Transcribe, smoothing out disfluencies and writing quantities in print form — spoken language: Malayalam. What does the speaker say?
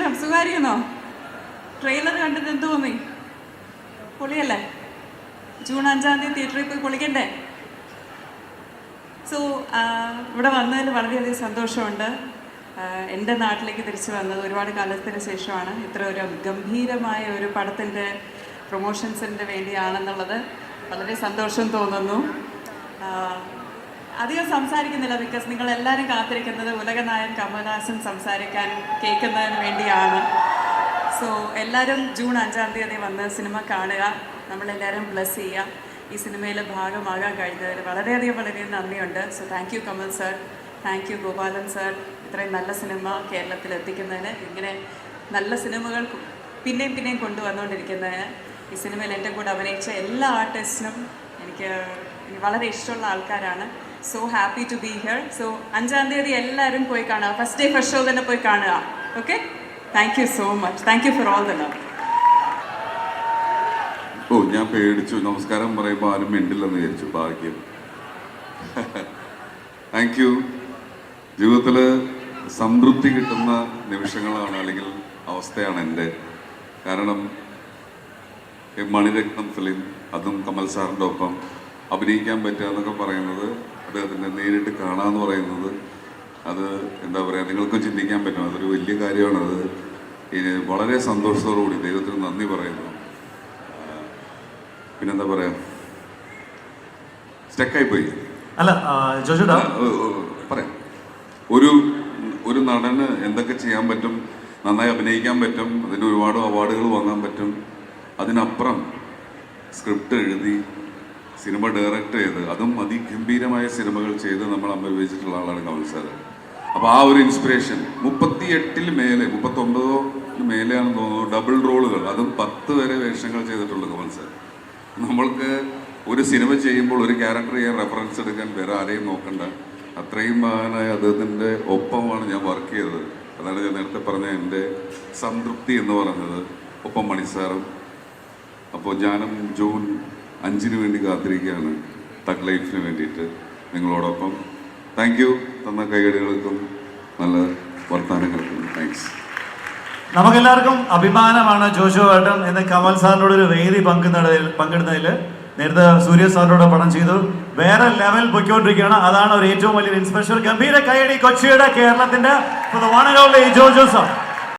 വിശേഷം? സുഖമായിരിക്കുന്നോ? ട്രെയിലർ കണ്ടിട്ട് എന്ത് തോന്നി? പൊളിയല്ലേ? ജൂൺ 5-ാം തീയതി തിയേറ്ററിൽ പോയി പൊളിക്കണ്ടേ? സോ ഇവിടെ വന്നതിൽ വളരെയധികം സന്തോഷമുണ്ട്. എൻ്റെ നാട്ടിലേക്ക് തിരിച്ചു വന്നത് ഒരുപാട് കാലത്തിന് ശേഷമാണ്. ഇത്ര ഒരു ഗംഭീരമായ ഒരു പടത്തിൻ്റെ പ്രൊമോഷൻസിൻ്റെ വേണ്ടിയാണെന്നുള്ളത് വളരെ സന്തോഷം തോന്നുന്നു. അധികം സംസാരിക്കുന്നില്ല, ബിക്കോസ് നിങ്ങളെല്ലാവരും കാത്തിരിക്കുന്നത് ഉലകനായകൻ കമൽഹാസൻ സംസാരിക്കാൻ കേൾക്കുന്നതിന് വേണ്ടിയാണ്. സോ എല്ലാവരും ജൂൺ 5-ാം തീയതി വന്ന് സിനിമ കാണുക, നമ്മളെല്ലാവരും ബ്ലെസ് ചെയ്യുക. ഈ സിനിമയിൽ ഭാഗമാകാൻ കഴിഞ്ഞതിൽ വളരെയധികം നന്ദിയുണ്ട്. So thank you Kamal sir, thank you Gopalan sir, ഇത്രയും നല്ല സിനിമ കേരളത്തിൽ എത്തിക്കുന്നതിന്, ഇങ്ങനെ നല്ല സിനിമകൾ പിന്നെയും കൊണ്ടുവന്നുകൊണ്ടിരിക്കുന്നതിന്. ഈ സിനിമയിൽ എൻ്റെ കൂടെ അഭിനയിച്ച എല്ലാ ആർട്ടിസ്റ്റിനും എനിക്ക് വളരെ ഇഷ്ടമുള്ള ആൾക്കാരാണ്. So happy to be here. So 5-ാം തീയതി എല്ലാവരും പോയി കാണുക, ഫസ്റ്റ് ഡേ ഫസ്റ്റ് ഷോ തന്നെ പോയി കാണുക. Okay, thank you so much. Thank you for all the love. ഞാൻ പേടിച്ചു, നമസ്കാരം പറയുമ്പോൾ ആരും മിണ്ടില്ലെന്ന് വിചാരിച്ചു. ഭാഗ്യം. Thank you. ജീവിതത്തിൽ സംതൃപ്തി കിട്ടുന്ന നിമിഷങ്ങളാണ്, അല്ലെങ്കിൽ അവസ്ഥയാണ് എൻ്റെ. കാരണം മണിരത്നം ഫിലിം, അതും കമൽ സാറിൻ്റെ ഒപ്പം അഭിനയിക്കാൻ പറ്റുക എന്നൊക്കെ പറയുന്നത്, അദ്ദേഹത്തിൻ്റെ നേരിട്ട് കാണാമെന്ന് പറയുന്നത്, അത് എന്താ പറയുക, നിങ്ങൾക്കും ചിന്തിക്കാൻ പറ്റും, അതൊരു വലിയ കാര്യമാണത്. വളരെ സന്തോഷത്തോടുകൂടി ദൈവത്തിന് നന്ദി പറയുന്നു. പിന്നെന്താ പറയാ, സ്റ്റക്കായി പോയി. അല്ല പറയാം, ഒരു നടന് എന്തൊക്കെ ചെയ്യാൻ പറ്റും, നന്നായി അഭിനയിക്കാൻ പറ്റും, അതിന് ഒരുപാട് അവാർഡുകൾ വാങ്ങാൻ പറ്റും. അതിനപ്പുറം സ്ക്രിപ്റ്റ് എഴുതി സിനിമ ഡയറക്റ്റ് ചെയ്ത്, അതും അതിഗംഭീരമായ സിനിമകൾ ചെയ്ത് നമ്മൾ അനുഭവിച്ചിട്ടുള്ള ആളാണ് കമൽ സാർ. അപ്പോൾ ആ ഒരു ഇൻസ്പിറേഷൻ 38-ൽ മേലെ, 39 മേലെയാണെന്ന് തോന്നുന്നു ഡബിൾ റോളുകൾ, അതും 10 വരെ വേഷങ്ങൾ ചെയ്തിട്ടുള്ള കമൽ സാർ. നമ്മൾക്ക് ഒരു സിനിമ ചെയ്യുമ്പോൾ ഒരു ക്യാരക്ടർ ചെയ്യാൻ റെഫറൻസ് എടുക്കാൻ വേറെ ആരെയും നോക്കണ്ട, അത്രയും മഹാനായ അദ്ദേഹത്തിൻ്റെ ഒപ്പമാണ് ഞാൻ വർക്ക് ചെയ്തത്. അതാണ് ഞാൻ നേരത്തെ പറഞ്ഞ എൻ്റെ സംതൃപ്തി എന്ന് പറഞ്ഞത്. ഒപ്പം മണിസാറും. അപ്പോൾ ഞാനും ജൂൺ 5-ന് വേണ്ടി കാത്തിരിക്കുകയാണ്, തഗ് ലൈഫിന് വേണ്ടിയിട്ട് നിങ്ങളോടൊപ്പം. താങ്ക് യു തന്ന കൈയടികൾക്കും നല്ല വർത്തമാനങ്ങൾക്കും താങ്ക്സ്. നമുക്കെല്ലാവർക്കും അഭിമാനമാണ് ജോഷോ ഏട്ടൻ ഇന്ന് കമൽ സാറിനോട് ഒരു വേദി പങ്കിടുന്നതിൽ. നേരത്തെ സൂര്യ സാറിനോട് പടം ചെയ്തു, വേറെ ലെവൽ പൊയ്ക്കൊണ്ടിരിക്കുകയാണ്. അതാണ് ഒരു ഏറ്റവും വലിയൊരു ഇൻസ്പിറേഷൻ. ഗംഭീര കൈയടി കൊച്ചിയുടെ, കേരളത്തിന്റെ ജോജോ സാർ.